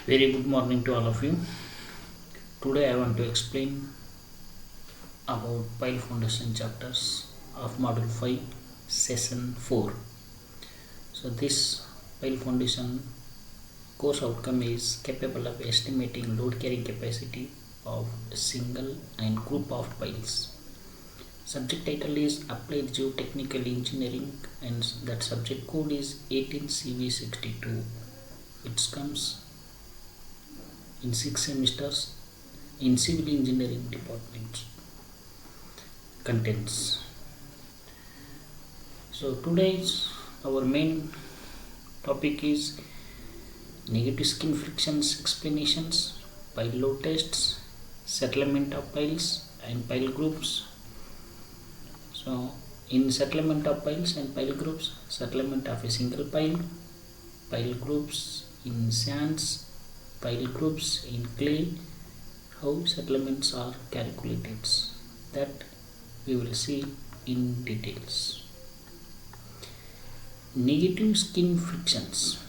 Very good morning to all of you. Today I want to explain about pile foundation chapters of module 5 session 4. So this pile foundation course outcome is capable of estimating load carrying capacity of a single and group of piles. Subject title is Applied Geotechnical Engineering and that subject code is 18CV62. It comes in 6 semesters in civil engineering department. Contents. So today's our main topic is negative skin frictions explanations, pile load tests, settlement of piles and pile groups. So in settlement of piles and pile groups, settlement of a single pile groups in sands, pile groups in clay, how settlements are calculated, that we will see in details. Negative skin frictions.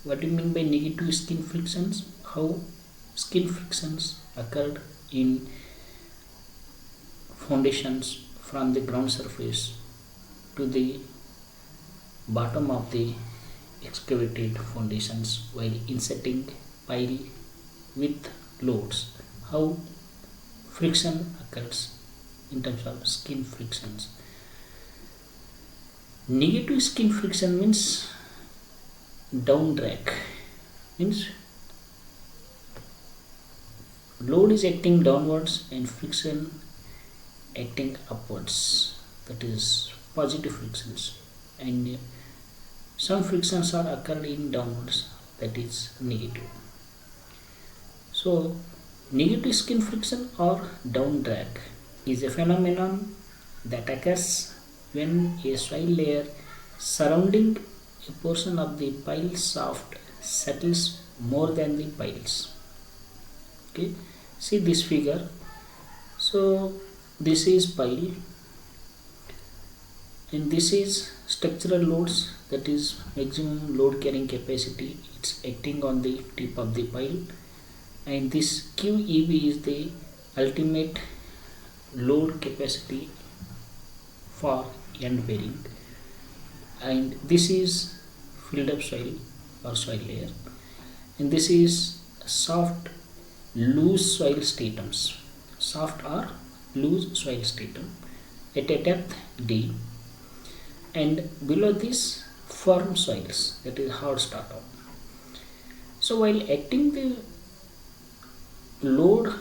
What do you mean by negative skin frictions? How skin frictions occurred in foundations from the ground surface to the bottom of the excavated foundations while inserting pile with loads. How friction occurs in terms of skin frictions. Negative skin friction means down drag, means load is acting downwards and friction acting upwards, that is positive frictions, and some frictions are occurring downwards, that is negative. So negative skin friction or down drag is a phenomenon that occurs when a soil layer surrounding a portion of the pile shaft settles more than the piles. Okay, see this figure. So this is pile and this is structural loads, that is maximum load carrying capacity, it's acting on the tip of the pile, and this QEB is the ultimate load capacity for end bearing, and this is filled up soil or soil layer, and this is soft loose soil statums, soft or loose soil stratum at a depth D, and below this firm soils, that is hard strata. So while acting the load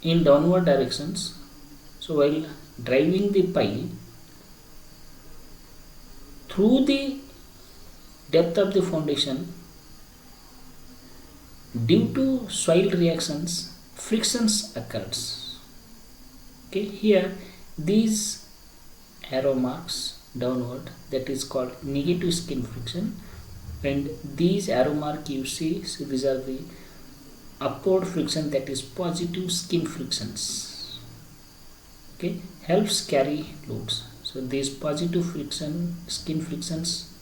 in downward directions, so while driving the pile through the depth of the foundation, due to soil reactions, frictions occurs. Okay, here these arrow marks downward, that is called negative skin friction, and these arrow mark you see, so these are the upward friction, that is positive skin frictions. Okay, helps carry loads. So these positive friction skin frictions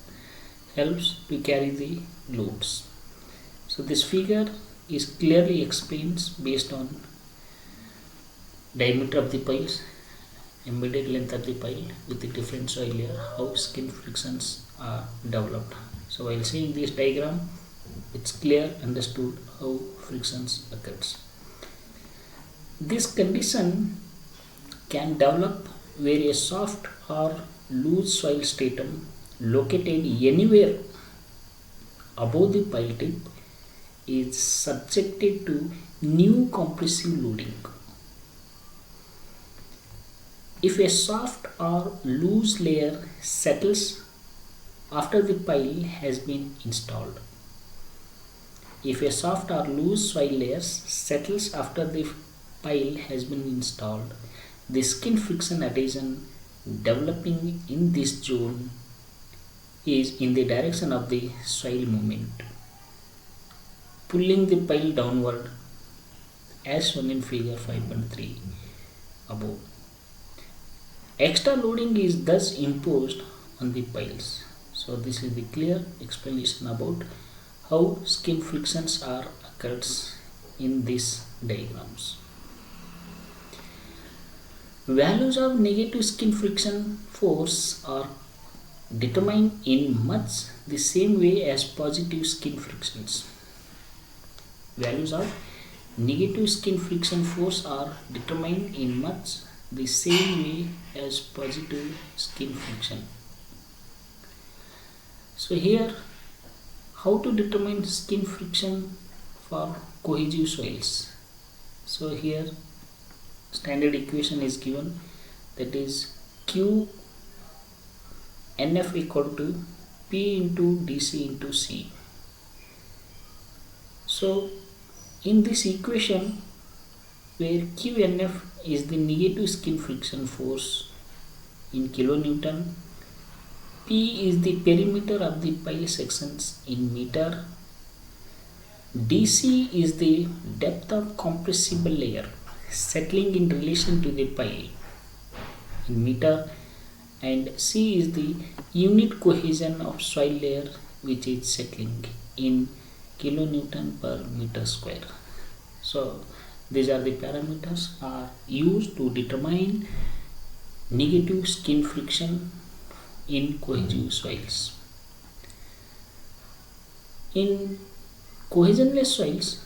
helps to carry the loads. So this figure is clearly explains based on diameter of the piles, embedded length of the pile with the different soil layer, how skin frictions are developed. So while seeing this diagram, it's clear understood how frictions occurs. This condition can develop where a soft or loose soil stratum located anywhere above the pile tip is subjected to new compressive loading. If a soft or loose layer settles after the pile has been installed, if a soft or loose soil layer settles after the pile has been installed, the skin friction adhesion developing in this zone is in the direction of the soil movement, pulling the pile downward as shown in figure 5.3 above. Extra loading is thus imposed on the piles. So this is the clear explanation about how skin frictions are occurs in these diagrams. Values of negative skin friction force are determined in much the same way as positive skin frictions. Values of negative skin friction force are determined in much the same way as positive skin friction. So here, how to determine skin friction for cohesive soils? So here standard equation is given, that is Q NF equal to P into DC into C. So in this equation, where QNF is the negative skin friction force in kilonewton, P is the perimeter of the pile sections in meter, DC is the depth of compressible layer settling in relation to the pile in meter, and C is the unit cohesion of soil layer which is settling in kilonewton per meter square. So these are the parameters are used to determine negative skin friction in cohesive soils. In cohesionless soils,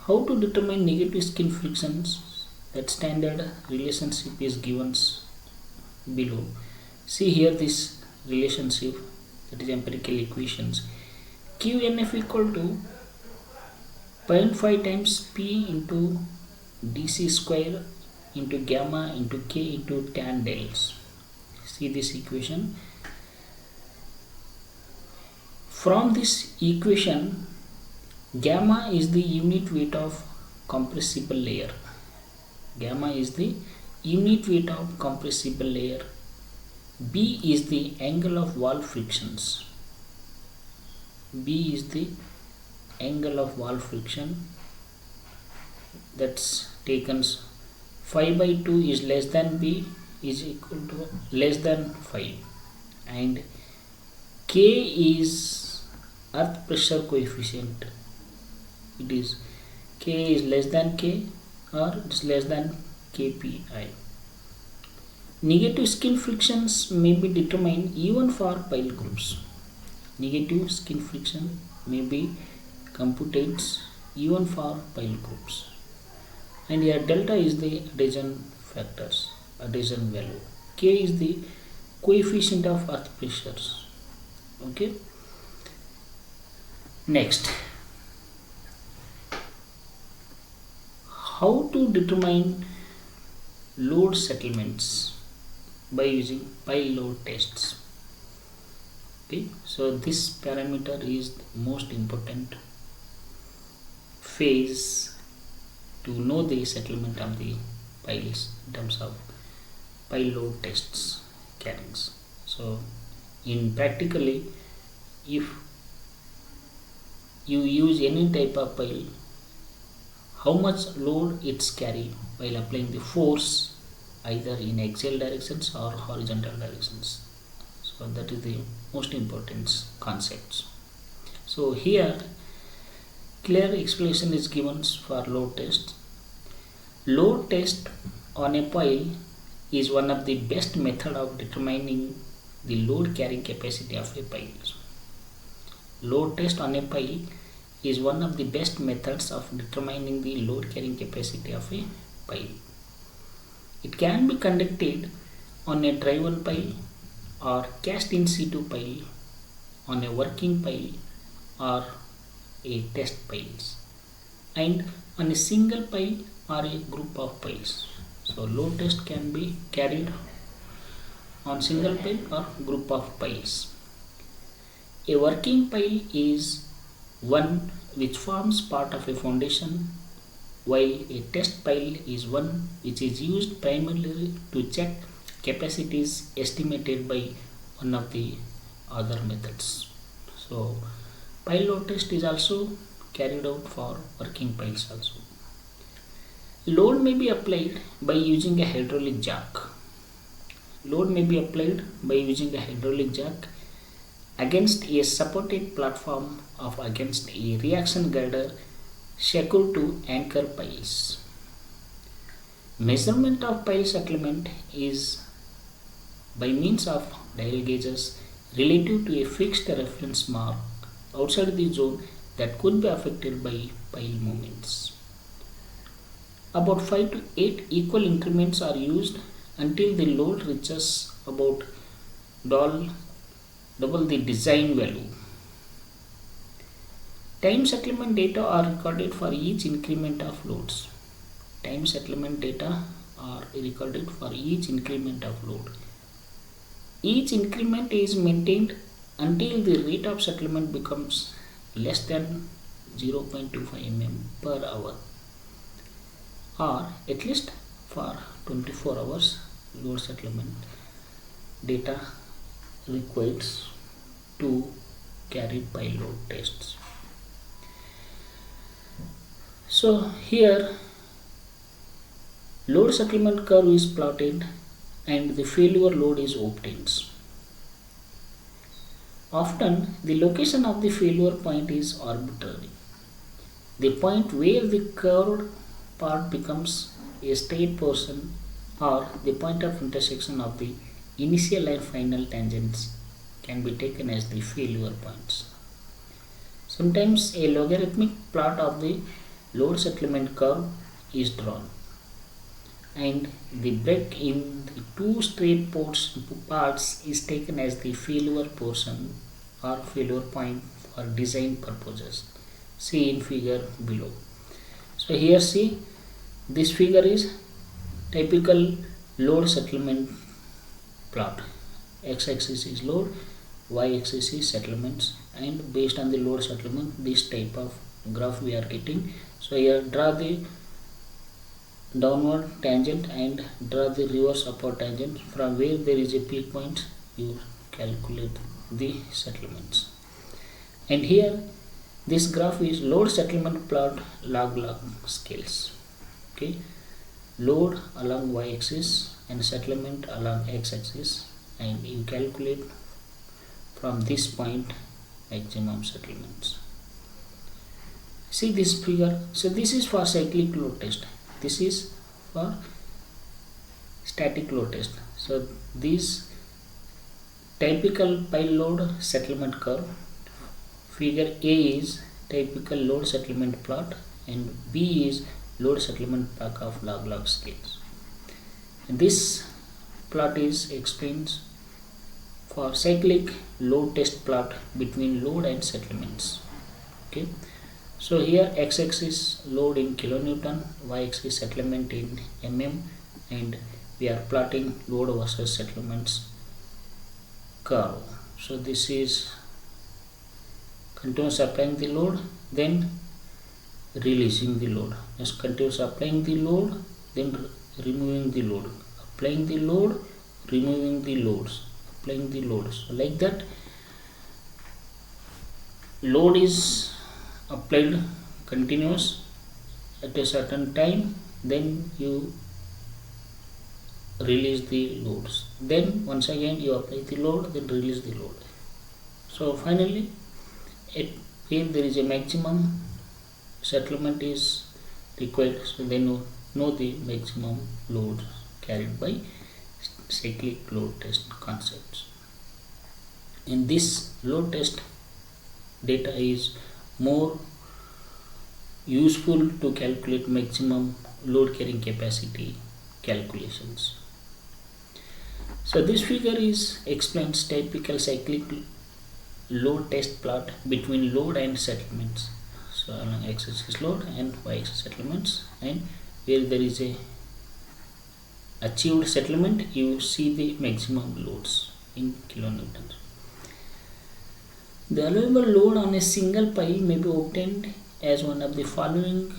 how to determine negative skin frictions? That standard relationship is given below. See here this relationship, that is empirical equations. QNF equal to 0.5 times P into DC square into gamma into K into tan delta. See this equation. From this equation, gamma is the unit weight of compressible layer. Gamma is the unit weight of compressible layer. B is the angle of wall frictions. B is the angle of wall friction, that's taken 5 by 2 is less than B is equal to less than 5, and K is earth pressure coefficient. It is K is less than K or it is less than KPI. Negative skin frictions may be determined even for pile groups. Negative skin friction may be computed even for pile groups. And here delta is the adhesion factors, adhesion value. K is the coefficient of earth pressures. Okay. Next, how to determine load settlements by using pile load tests. Okay, so this parameter is the most important phase to know the settlement of the piles in terms of pile load tests carryings. So in practically, if you use any type of pile, how much load it's carry while applying the force either in axial directions or horizontal directions. So that is the most important concepts. So here clear explanation is given for load test. Load test on a pile is one of the best method of determining the load carrying capacity of a pile. Load test on a pile is one of the best methods of determining the load carrying capacity of a pile. It can be conducted on a driven pile or cast in situ pile, on a working pile or a test piles, and on a single pile or a group of piles. So load test can be carried on single pile or group of piles. A working pile is one which forms part of a foundation, while a test pile is one which is used primarily to check capacities estimated by one of the other methods. So pile load test is also carried out for working piles also. Load may be applied by using a hydraulic jack. Load may be applied by using a hydraulic jack. against a supported platform of against a reaction girder secured to anchor piles. Measurement of pile settlement is by means of dial gauges relative to a fixed reference mark outside the zone that could be affected by pile movements. About 5 to 8 equal increments are used until the load reaches about double the design value. Time settlement data are recorded for each increment of loads. Time settlement data are recorded for each increment of load. Each increment is maintained until the rate of settlement becomes less than 0.25 mm per hour, or at least for 24 hours. Load settlement data requires to carry pile load tests. So here load settlement curve is plotted and the failure load is obtained. Often the location of the failure point is arbitrary. The point where the curved part becomes a straight portion, or the point of intersection of the initial and final tangents, can be taken as the failure points. Sometimes a logarithmic plot of the load settlement curve is drawn, and the break in the two straight parts is taken as the failure portion or failure point for design purposes. See in figure below. So here see, this figure is typical load settlement plot. X-axis is load, y-axis is settlements, and based on the load settlement this type of graph we are getting. So here draw the downward tangent and draw the reverse upward tangent. From where there is a peak point you calculate the settlements. And here this graph is load settlement plot log scales. Okay, load along y-axis and settlement along x-axis, and you calculate from this point maximum settlements. See this figure. So this is for cyclic load test, this is for static load test. So this typical pile load settlement curve. Figure A is typical load settlement plot and B is load settlement plot of log scales. And this plot is explains for cyclic load test plot between load and settlements. Okay, so here x-axis load in kilonewton, y-axis settlement in mm, and we are plotting load versus settlements curve. So this is continuous applying the load, then releasing the load. Just continuous applying the load, then removing the load, applying the load, removing the loads, applying the loads. So like that, load is applied continuous at a certain time, then you release the loads, then once again you apply the load, then release the load. So finally at where there is a maximum settlement is required, so then know the maximum load carried by cyclic load test concepts. In this load test data is more useful to calculate maximum load carrying capacity calculations. So this figure is explains typical cyclic load test plot between load and settlements. So along x-axis load and y-axis settlements, and where there is a achieved settlement you see the maximum loads in kilonewtons. The allowable load on a single pile may be obtained as one of the following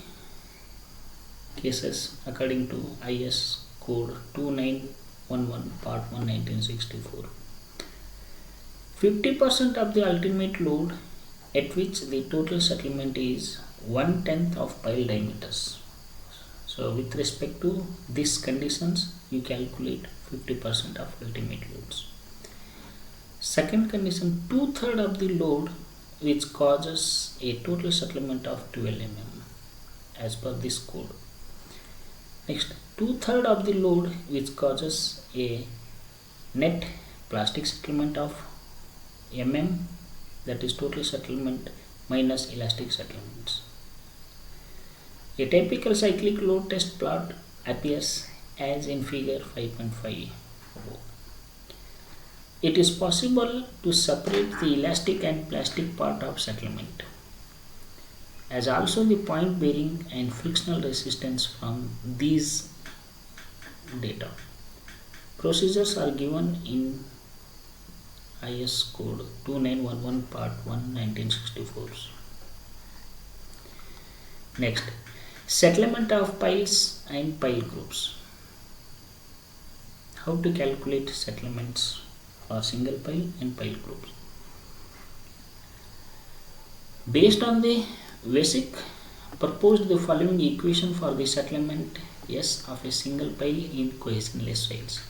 cases according to IS code 2911 part 1 1964. 50% of the ultimate load at which the total settlement is 1/10 of pile diameters. So with respect to these conditions you calculate 50% of ultimate loads. Second condition, 2/3 of the load which causes a total settlement of 12 mm as per this code. Next, 2/3 of the load which causes a net plastic settlement of mm, that is total settlement minus elastic settlements. A typical cyclic load test plot appears as in figure 5.5. It is possible to separate the elastic and plastic part of settlement, as also the point bearing and frictional resistance from these data. Procedures are given in IS code 2911 part 1 1964. Next, settlement of piles and pile groups. How to calculate settlements for single pile and pile groups? Based on the basic, proposed the following equation for the settlement S of a single pile in cohesionless soils,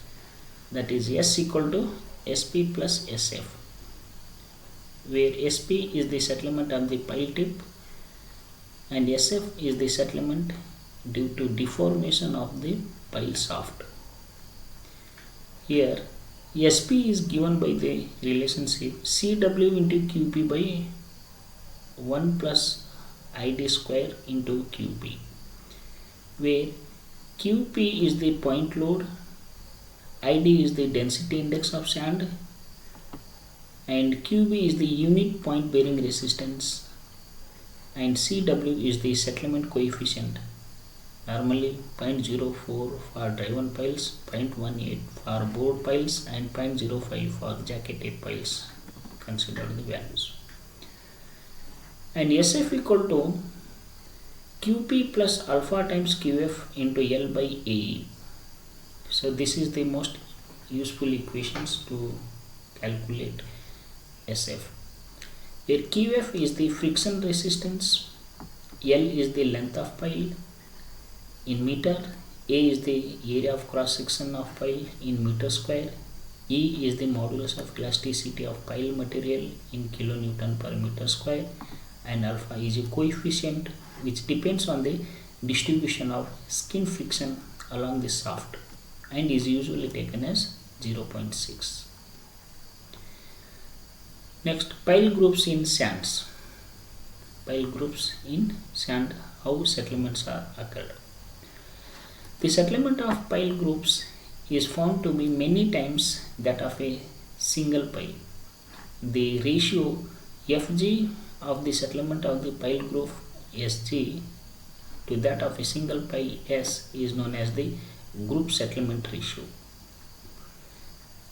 that is S equal to SP plus SF, where SP is the settlement of the pile tip and SF is the settlement due to deformation of the pile shaft. Here SP is given by the relationship CW into QP by 1 plus ID square into QP, where QP is the point load, ID is the density index of sand, and QB is the unit point bearing resistance, and CW is the settlement coefficient, normally 0.04 for driven piles, 0.18 for board piles, and 0.05 for jacketed piles. Consider the values. And SF equal to QP plus alpha times QF into L by AE. So this is the most useful equations to calculate SF, where QF is the friction resistance, L is the length of pile in meter, A is the area of cross section of pile in meter square, E is the modulus of elasticity of pile material in kilonewton per meter square, and alpha is a coefficient which depends on the distribution of skin friction along the shaft and is usually taken as 0.6. Next, pile groups in sands. Pile groups in sand, how settlements are occurred. The settlement of pile groups is found to be many times that of a single pile. The ratio Fg of the settlement of the pile group Sg to that of a single pile S is known as the group settlement ratio,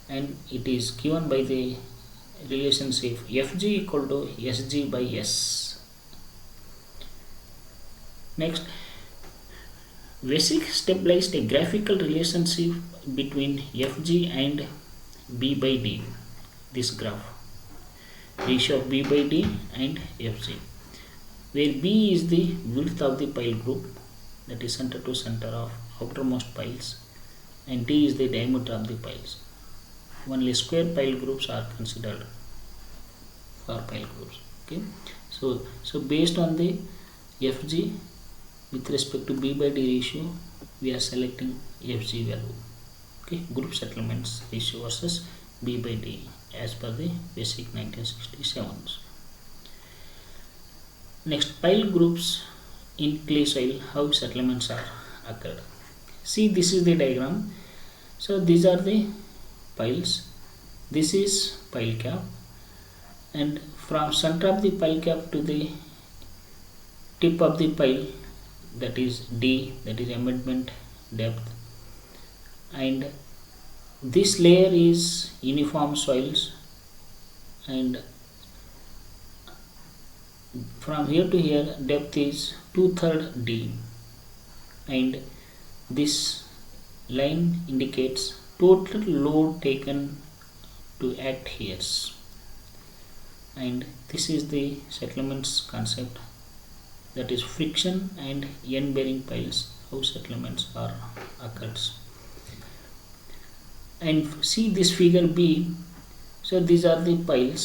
and it is given by the relationship Fg equal to Sg by S. Next, Vesic stabilized a graphical relationship between Fg and B by D. This graph, ratio of B by D and Fg, where B is the width of the pile group, that is center to center of outermost piles, and D is the diameter of the piles. Only square pile groups are considered for pile groups. Okay, so based on the Fg with respect to B by D ratio, we are selecting Fg value. Okay, group settlements ratio versus B by D as per the basic 1967. Next, pile groups in clay soil, how settlements are occurred. See, this is the diagram. So these are the piles, this is pile cap, and from center of the pile cap to the tip of the pile, that is D, that is embedment depth, and this layer is uniform soils, and from here to here depth is 2/3 D, and this line indicates total load taken to act here, and this is the settlements concept, that is friction and end bearing piles, how settlements are occurs. And see this figure B. So these are the piles.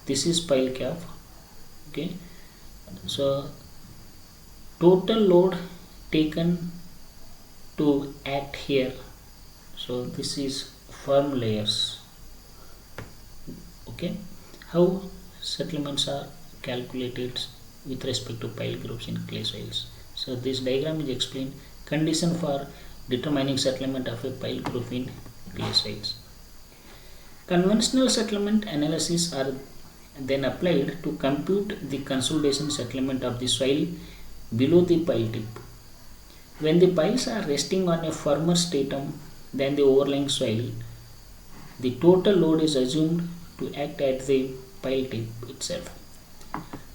This is pile cap. Okay. So total load taken to act here. So this is firm layers. Okay. How settlements are calculated with respect to pile groups in clay soils. So this diagram is explained condition for determining settlement of a pile group in clay soils. Conventional settlement analysis are then applied to compute the consolidation settlement of the soil below the pile tip. When the piles are resting on a firmer stratum than the overlying soil, the total load is assumed to act at the pile tip itself.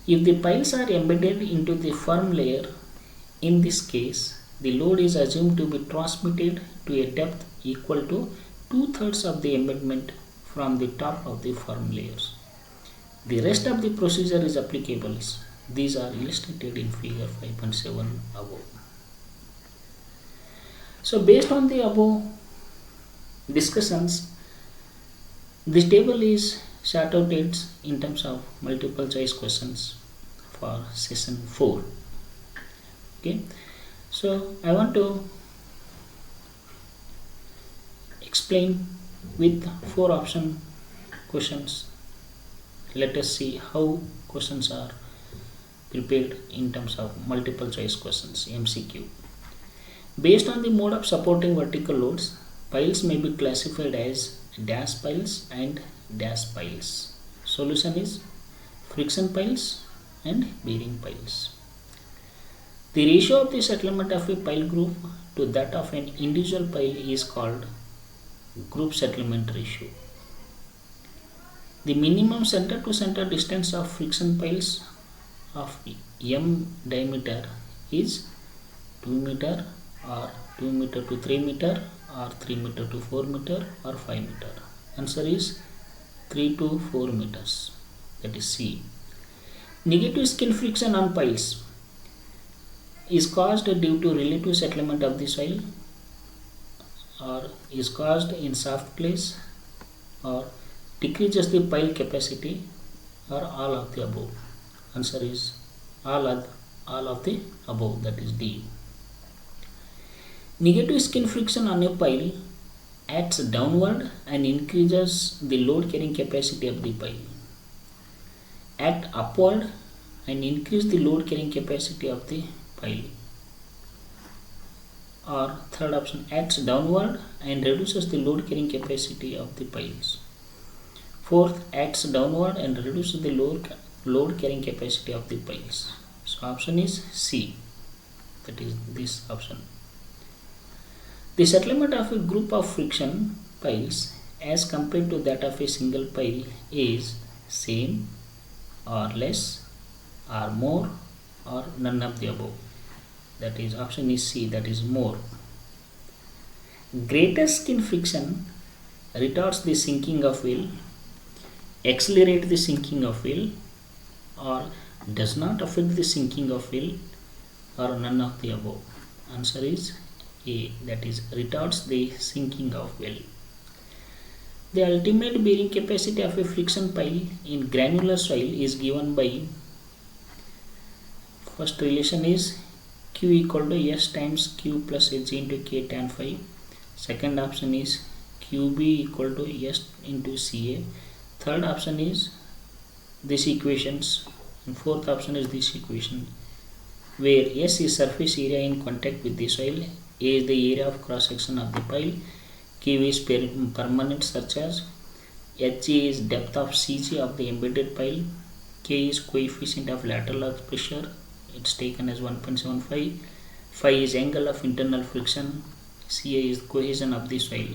If the piles are embedded into the firm layer, in this case, the load is assumed to be transmitted to a depth equal to 2/3 of the embedment from the top of the firm layers. The rest of the procedure is applicable. These are illustrated in figure 5.7 above. So based on the above discussions, this table is shortouted in terms of multiple choice questions for session 4. Okay, so I want to explain with 4 option questions. Let us see how questions are prepared in terms of multiple choice questions, MCQ. Based on the mode of supporting vertical loads, piles may be classified as dash piles and dash piles. Solution is friction piles and bearing piles. The ratio of the settlement of a pile group to that of an individual pile is called group settlement ratio. The minimum center to center distance of friction piles of m diameter is 2 meter or 2 meter to 3 meter or 3 meter to 4 meter or 5 meter. Answer is 3 to 4 meters, that is C. Negative skin friction on piles is caused due to relative settlement of the soil, or is caused in soft place, or decreases the pile capacity, or all of the above. Answer is all of the above, that is D. Negative skin friction on a pile acts downward and increases the load carrying capacity of the pile. Act upward and increase the load carrying capacity of the pile. Or third option, acts downward and reduces the load carrying capacity of the piles. Fourth, acts downward and reduces the load carrying capacity of the piles. So option is C, that is this option. The settlement of a group of friction piles as compared to that of a single pile is same or less or more or none of the above. That is option is C, that is more. Greater skin friction retards the sinking of wheel, accelerate the sinking of wheel, or does not affect the sinking of wheel, or none of the above. Answer is A, that is retards the sinking of wheel. The ultimate bearing capacity of a friction pile in granular soil is given by, first relation is Q equal to S times Q plus H into K tan phi. Second option is QB equal to S into CA. Third option is this equations, and fourth option is this equation, where S is surface area in contact with the soil, A is the area of cross section of the pile, Q is permanent surcharge, HG is depth of CG of the embedded pile, K is coefficient of lateral earth pressure, it's taken as 1.75, phi is angle of internal friction, Ca is cohesion of the soil,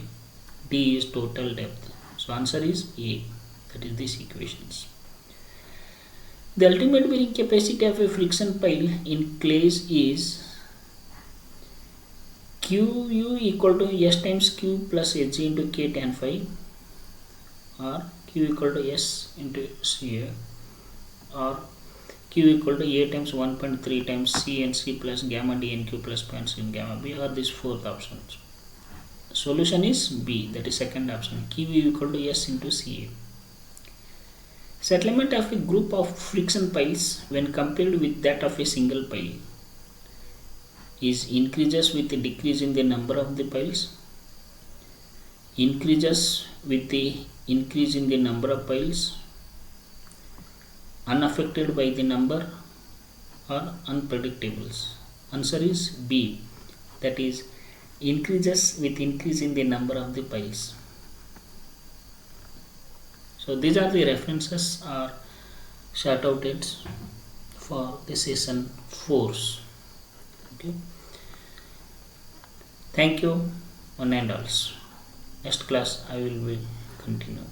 D is total depth. So answer is A, that is these equations. The ultimate bearing capacity of a friction pile in clays is Qu equal to S times Q plus Hg into K tan phi, or Q equal to S into Ca, or Q equal to A times 1.3 times CNC plus gamma dnq plus 0.7 gamma B, or these fourth options. Solution is B, that is second option, Q equal to S into Ca. Settlement of a group of friction piles when compared with that of a single pile is increases with the decrease in the number of the piles, increases with the increase in the number of piles, unaffected by the number, or unpredictables. Answer is B, that is increases with increase in the number of the piles. So these are the references or shoutouts for the session 4. Okay. Thank you one and all. Next class I will continue.